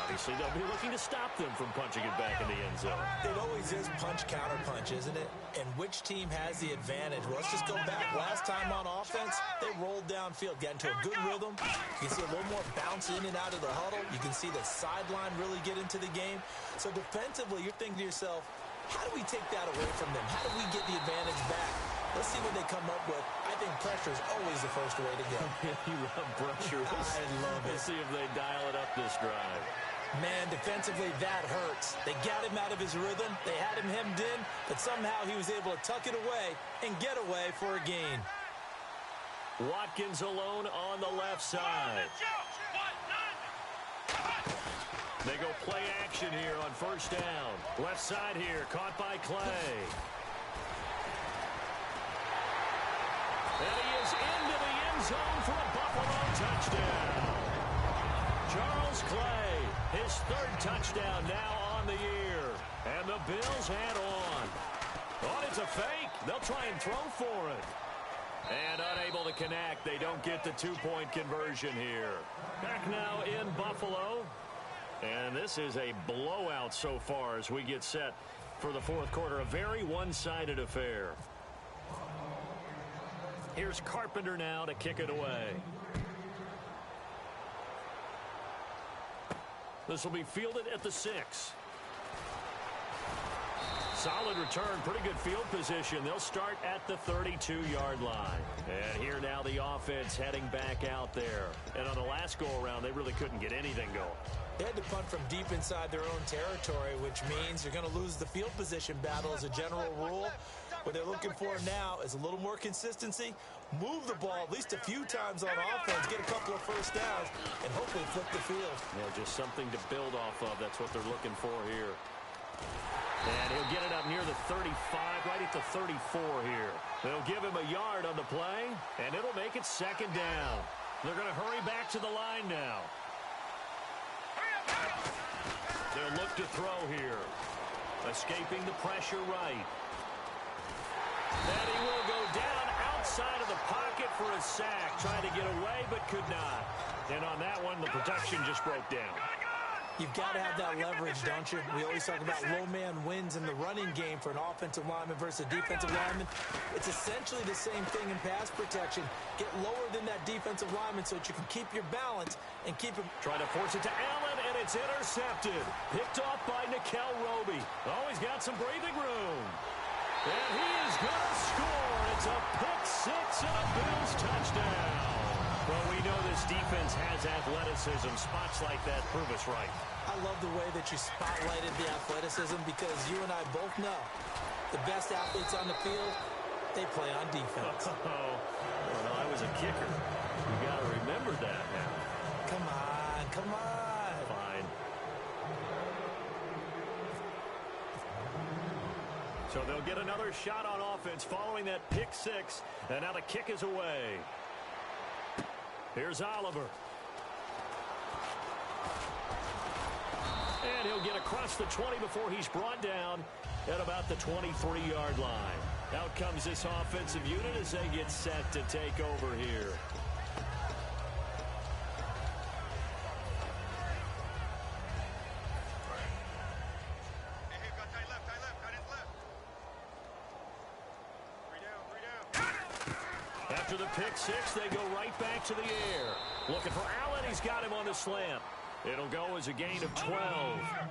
Obviously, they'll be looking to stop them from punching it back in the end zone. It always is punch-counter-punch, isn't it? And which team has the advantage? Well, let's just go back. Last time on offense, they rolled downfield, got into a good rhythm. You can see a little more bounce in and out of the huddle. You can see the sideline really get into the game. So defensively, you're thinking to yourself, how do we take that away from them? How do we get the advantage back? Let's see what they come up with. I think pressure is always the first way to go. You love pressure. I love it. Let's see if they dial it up this drive. Man, defensively, that hurts. They got him out of his rhythm. They had him hemmed in, but somehow he was able to tuck it away and get away for a gain. Watkins alone on the left side. They go play action here on 1st down. Left side here, caught by Clay. And he is into the end zone for a Buffalo touchdown. Charles Clay, his 3rd touchdown now on the year. And the Bills head on. Oh, it's a fake. They'll try and throw for it. And unable to connect. They don't get the 2-point conversion here. Back now in Buffalo. And this is a blowout so far as we get set for the 4th quarter. A very one-sided affair. Here's Carpenter now to kick it away. This will be fielded at the 6. Solid return, pretty good field position. They'll start at the 32-yard line. And here now the offense heading back out there. And on the last go-around, they really couldn't get anything going. They had to punt from deep inside their own territory, which means you're going to lose the field position battle as a general rule. What they're looking for now is a little more consistency, move the ball at least a few times on offense, get a couple of first downs, and hopefully flip the field. Yeah, just something to build off of. That's what they're looking for here. And he'll get it up near the 35, right at the 34 here. They'll give him a yard on the play, and it'll make it 2nd down. They're going to hurry back to the line now. They'll look to throw here. Escaping the pressure right. And he will go down outside of the pocket for a sack. Trying to get away, but could not. And on that one, the protection just broke down. You've got to have that leverage, don't you? We always talk about low man wins in the running game for an offensive lineman versus a defensive lineman. It's essentially the same thing in pass protection. Get lower than that defensive lineman so that you can keep your balance and keep him. Trying to force it to Allen, and it's intercepted. Picked off by Nikel Roby. Oh, he's got some breathing room. And he is going to score. It's a pick six and a Bills touchdown. Well, we know this defense has athleticism. Spots like that prove us right. I love the way that you spotlighted the athleticism because you and I both know the best athletes on the field, they play on defense. Well, I was a kicker. You got to remember that now. Come on, come on. Fine. So they'll get another shot on offense following that pick six. And now the kick is away. Here's Oliver. And he'll get across the 20 before he's brought down at about the 23-yard line. Out comes this offensive unit as they get set to take over here. After the pick six, they go right back to the air. Looking for Allen. He's got him on the slant. It'll go as a gain of 12.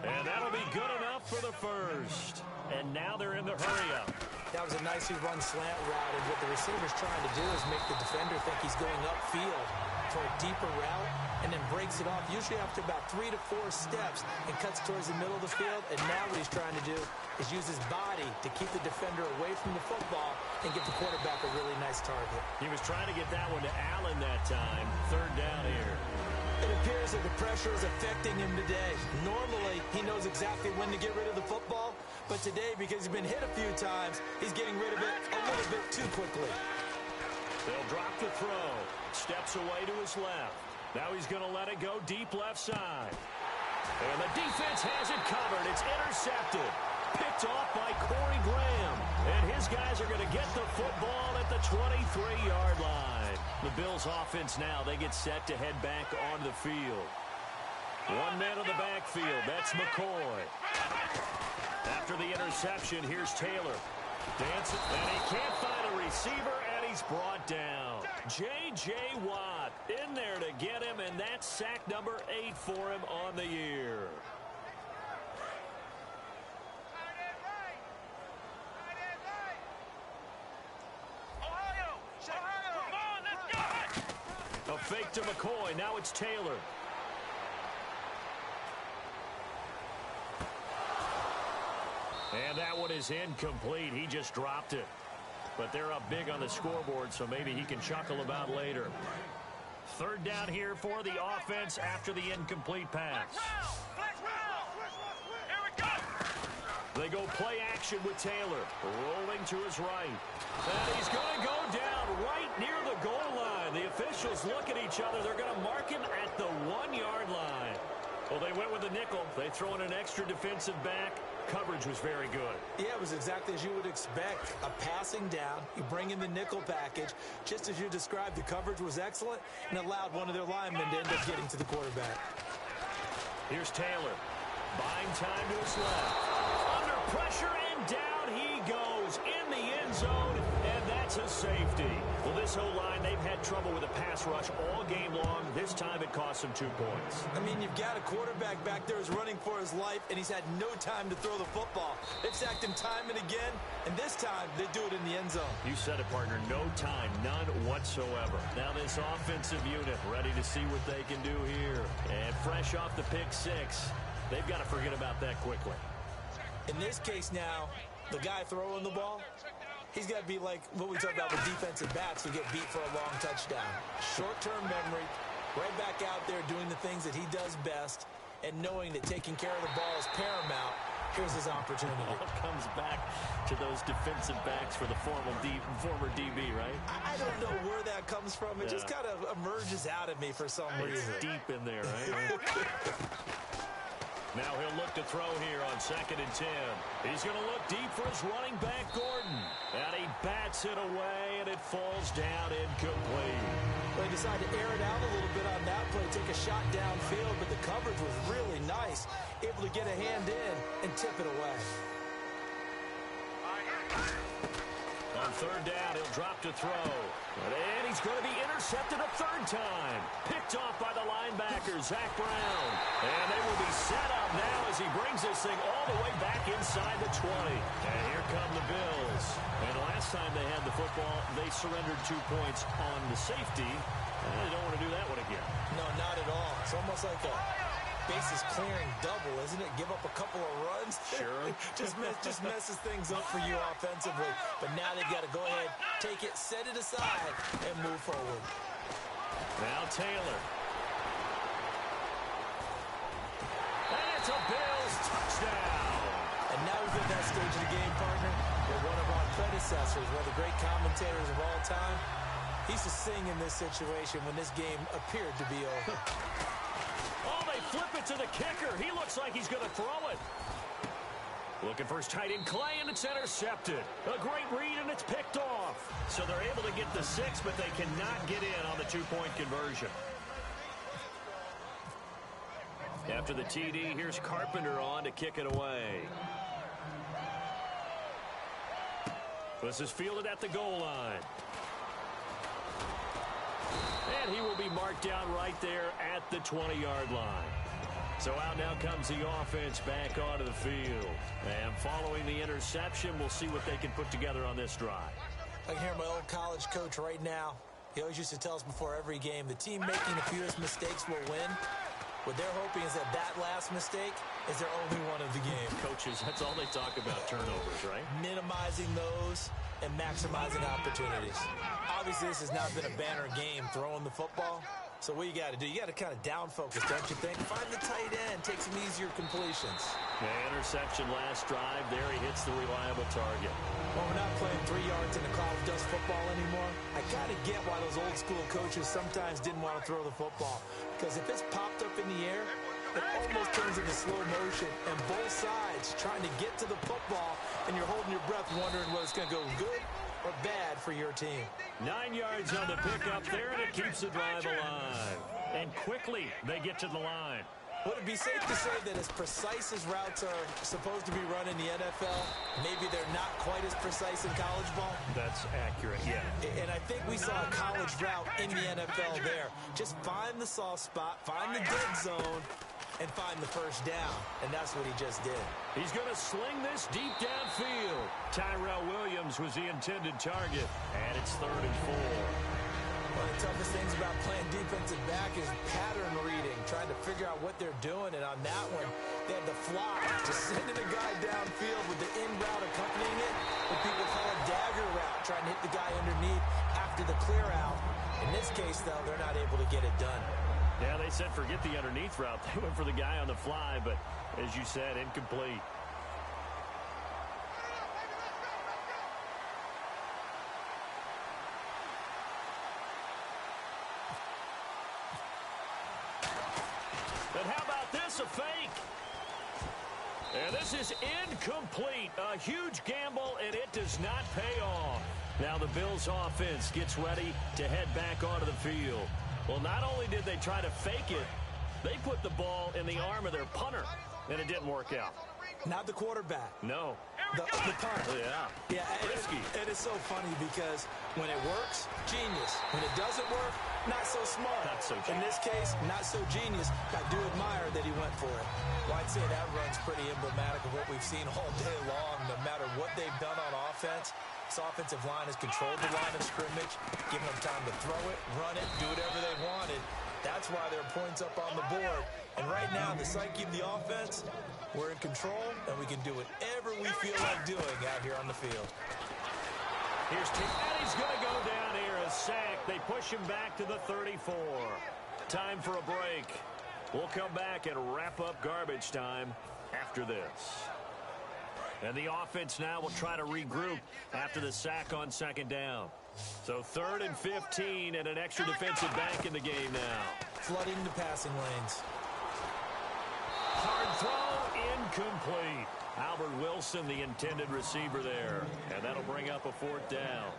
And that'll be good enough for the first. And now they're in the hurry-up. That was a nicely run slant route, and what the receiver's trying to do is make the defender think he's going upfield for a deeper route, and then breaks it off, usually after about 3 to 4 steps, and cuts towards the middle of the field. And now what he's trying to do is use his body to keep the defender away from the football and get the quarterback a really nice target. He was trying to get that one to Allen that time. Third down here. It appears that the pressure is affecting him today. Normally, he knows exactly when to get rid of the football, but today, because he's been hit a few times, he's getting rid of it a little bit too quickly. They'll drop the throw. Steps away to his left. Now he's going to let it go deep left side. And the defense has it covered. It's intercepted. Picked off by Corey Graham. And his guys are going to get the football at the 23-yard line. The Bills offense now, they get set to head back onto the field. One man in the backfield. That's McCoy. After the interception, here's Taylor. Dancing, and he can't find a receiver, and he's brought down. J.J. Watt in there to get him, and that's sack number 8 for him on the year. A fake to McCoy. Now it's Taylor. And that one is incomplete. He just dropped it. But they're up big on the scoreboard, so maybe he can chuckle about later. Third down here for the offense after the incomplete pass. They go play action with Taylor. Rolling to his right. And he's going to go down right near the goal line. The officials look at each other. They're going to mark him at the 1-yard line. Well, they went with the nickel. They throw in an extra defensive back. Coverage was very good. Yeah, it was exactly as you would expect. A passing down. You bring in the nickel package. Just as you described, the coverage was excellent and allowed one of their linemen to end up getting to the quarterback. Here's Taylor. Buying time to his left. Under pressure, and down he goes in the end zone, and that's a safety. Well, this whole line, they've had trouble with a pass rush all game long. This time it cost them 2 points. I mean, you've got a quarterback back there who's running for his life, and he's had no time to throw the football. They've sacked him time and again, and this time they do it in the end zone. You said it, partner. No time, none whatsoever. Now this offensive unit ready to see what they can do here. And fresh off the pick six, they've got to forget about that quickly. In this case now, the guy throwing the ball, he's got to be like what we talk about with defensive backs who get beat for a long touchdown. Short-term memory, right back out there doing the things that he does best, and knowing that taking care of the ball is paramount. Here's his opportunity. It all comes back to those defensive backs for the former DB, right? I don't know where that comes from. It just kind of emerges out of me for some reason. It's deep in there, right? Now he'll look to throw here on 2nd and 10. He's going to look deep for his running back, Gordon. And he bats it away, and it falls down incomplete. Well, he decided to air it out a little bit on that play, take a shot downfield, but the coverage was really nice. Able to get a hand in and tip it away. On third down. He'll drop to throw. And he's going to be intercepted a third time. Picked off by the linebacker, Zach Brown. And they will be set up now as he brings this thing all the way back inside the 20. And here come the Bills. And last time they had the football, they surrendered 2 points on the safety. And they don't want to do that one again. No, not at all. It's almost like a bases clearing double, isn't it? Give up a couple of runs. Sure. just messes things up for you offensively. But now they've got to go ahead, take it, set it aside, and move forward. Now Taylor. And it's a Bills touchdown. And now we've hit that stage of the game, partner, where one of our predecessors, one of the great commentators of all time, he used to sing in this situation when this game appeared to be over. Oh, they flip it to the kicker. He looks like he's going to throw it. Looking for his tight end, Clay, and it's intercepted. A great read, and it's picked off. So they're able to get the 6, but they cannot get in on the 2-point conversion. After the TD, here's Carpenter on to kick it away. This is fielded at the goal line. And he will be marked down right there at the 20-yard line. So out now comes the offense back onto the field. And following the interception, we'll see what they can put together on this drive. I can hear my old college coach right now. He always used to tell us before every game, the team making the fewest mistakes will win. What they're hoping is that that last mistake is their only one of the game. Coaches, that's all they talk about, turnovers, right? Minimizing those and maximizing opportunities. Obviously, this has not been a banner game throwing the football. So what you got to do, you got to kind of down focus, don't you think? Find the tight end, take some easier completions. The interception last drive. There he hits the reliable target. Well, we're not playing 3 yards in a cloud of dust football anymore. I kind of get why those old school coaches sometimes didn't want to throw the football. Because if it's popped up in the air, it almost turns into slow motion. And both sides trying to get to the football, and you're holding your breath wondering whether it's going to go good or bad for your team. 9 yards on the pickup there, and it keeps the drive alive. And quickly, they get to the line. Would it be safe to say that as precise as routes are supposed to be run in the NFL, maybe they're not quite as precise in college ball? That's accurate, yeah. And I think we saw a college route in the NFL there. Just find the soft spot, find the dead zone, and find the first down. And that's what he just did. He's going to sling this deep downfield. Tyrell Williams was the intended target, and it's 3rd and 4. One of the toughest things about playing defensive back is pattern reading, trying to figure out what they're doing. And on that one, they had the fly, just sending a guy downfield with the in route accompanying it. What people call a dagger route, trying to hit the guy underneath after the clear out. In this case, though, they're not able to get it done. Yeah, they said forget the underneath route. They went for the guy on the fly, but as you said, incomplete. And how about this, a fake? And this is incomplete. A huge gamble, and it does not pay off. Now the Bills offense gets ready to head back onto the field. Well, not only did they try to fake it, they put the ball in the arm of their punter, and it didn't work out. Not the quarterback. No. The punter. Yeah. Yeah, Risky. It is so funny because when it works, genius. When it doesn't work, not so smart. Not so In genius. this case, not so genius. I do admire that he went for it. Well, I'd say that run's pretty emblematic of what we've seen all day long. No matter what they've done on offense, this offensive line has controlled the line of scrimmage, given them time to throw it, run it, do whatever they wanted. That's why there are points up on the board. And right now, the psyche of the offense, we're in control, and we can do whatever we feel like doing out here on the field. Here's T. And he's going to go down here, a sack. They push him back to the 34. Time for a break. We'll come back and wrap up garbage time after this. And the offense now will try to regroup after the sack on 2nd down. So 3rd and 15 and an extra defensive back in the game now. Flooding the passing lanes. Hard throw, incomplete. Albert Wilson, the intended receiver there. And that'll bring up a 4th down.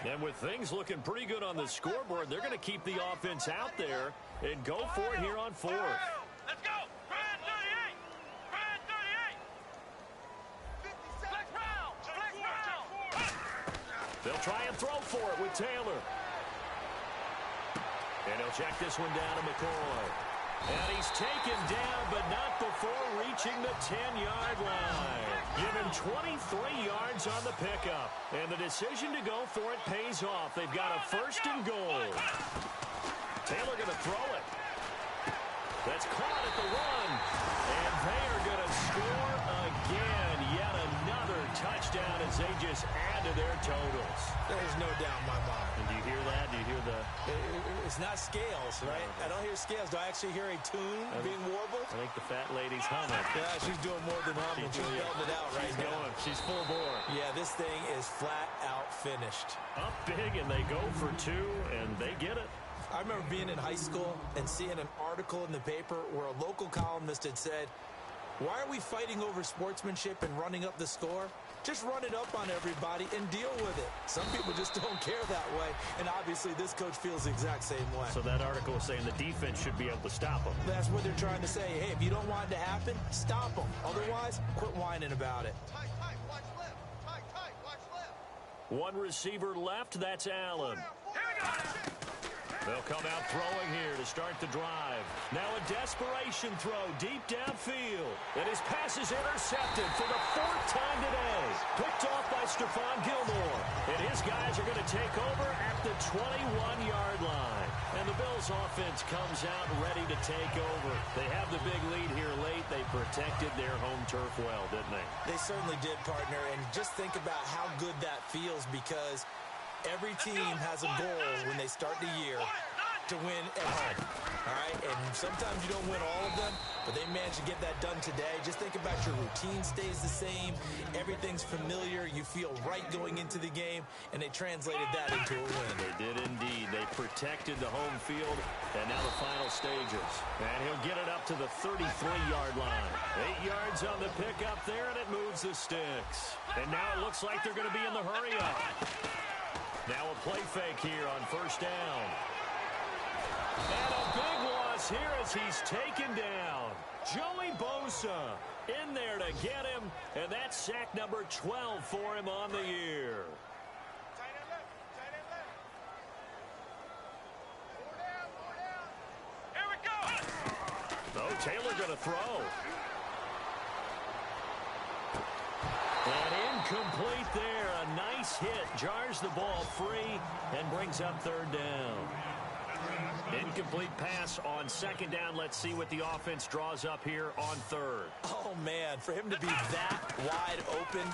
And with things looking pretty good on the scoreboard, they're going to keep the offense out there and go for it here on 4th. Let's go. Try 38. Try 38. try and throw for it with Taylor. And he'll check this one down to McCoy. And he's taken down, but not before reaching the 10-yard line. Given 23 yards on the pickup. And the decision to go for it pays off. They've got a 1st and goal. Taylor going to throw it. That's caught at the 1. And they are going to score again. Yet another touchdown as they just add to their totals. There's no doubt in my mind. And do you hear that? Do you hear the... It's not scales, right? I don't hear scales. Do I actually hear a tune being warbled? I think the fat lady's humming. Yeah, she's doing more than humming. She's belting it out right now. She's full bore. Yeah, this thing is flat out finished. Up big, and they go for 2, and they get it. I remember being in high school and seeing an article in the paper where a local columnist had said, why are we fighting over sportsmanship and running up the score? Just run it up on everybody and deal with it. Some people just don't care that way, and obviously this coach feels the exact same way. So that article is saying the defense should be able to stop them. That's what they're trying to say. Hey, if you don't want it to happen, stop them. Otherwise, quit whining about it. Tight, watch left. Tight, watch left. One receiver left, that's Allen. Here we go. They'll come out throwing here to start the drive. Now a desperation throw deep downfield. And his pass is intercepted for the 4th time today. Picked off by Stephon Gilmore. And his guys are going to take over at the 21-yard line. And the Bills offense comes out ready to take over. They have the big lead here late. They protected their home turf well, didn't they? They certainly did, partner. And just think about how good that feels, because every team has a goal when they start the year to win at home. All right? And sometimes you don't win all of them, but they managed to get that done today. Just think about your routine stays the same. Everything's familiar. You feel right going into the game, and they translated that into a win. They did indeed. They protected the home field, and now the final stages. And he'll get it up to the 33-yard line. 8 yards on the pickup there, and it moves the sticks. And now it looks like they're going to be in the hurry-up. Now a play fake here on 1st down. And a big loss here as he's taken down. Joey Bosa in there to get him, and that's sack number 12 for him on the year. Tight end left. More down. Here we go. Oh, Taylor going to throw. And incomplete there. A nice hit. Jars the ball free and brings up 3rd down. Incomplete pass on 2nd down. Let's see what the offense draws up here on 3rd. Oh, man, for him to be that wide open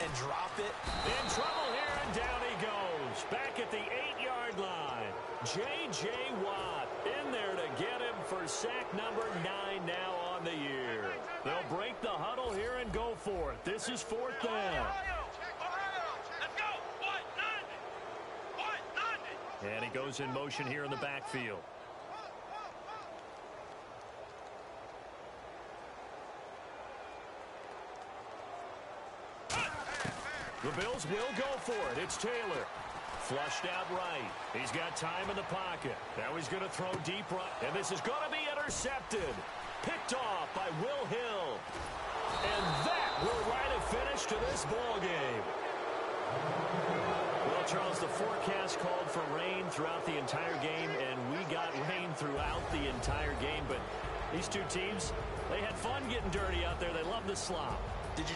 and drop it. In trouble here, and down he goes. Back at the 8-yard line. J.J. Watt in there to get him for sack number 9 now on the year. They'll break the huddle here and go for it. This is 4th down. Let's go. 1-90. And he goes in motion here in the backfield. The Bills will go for it. It's Taylor. Flushed out right. He's got time in the pocket. Now he's going to throw deep right. And this is going to be intercepted. Picked off by Will Hill. And that will write a finish to this ball game. Well, Charles, the forecast called for rain throughout the entire game, and we got rain throughout the entire game. But these two teams, they had fun getting dirty out there. They love the slop. Did you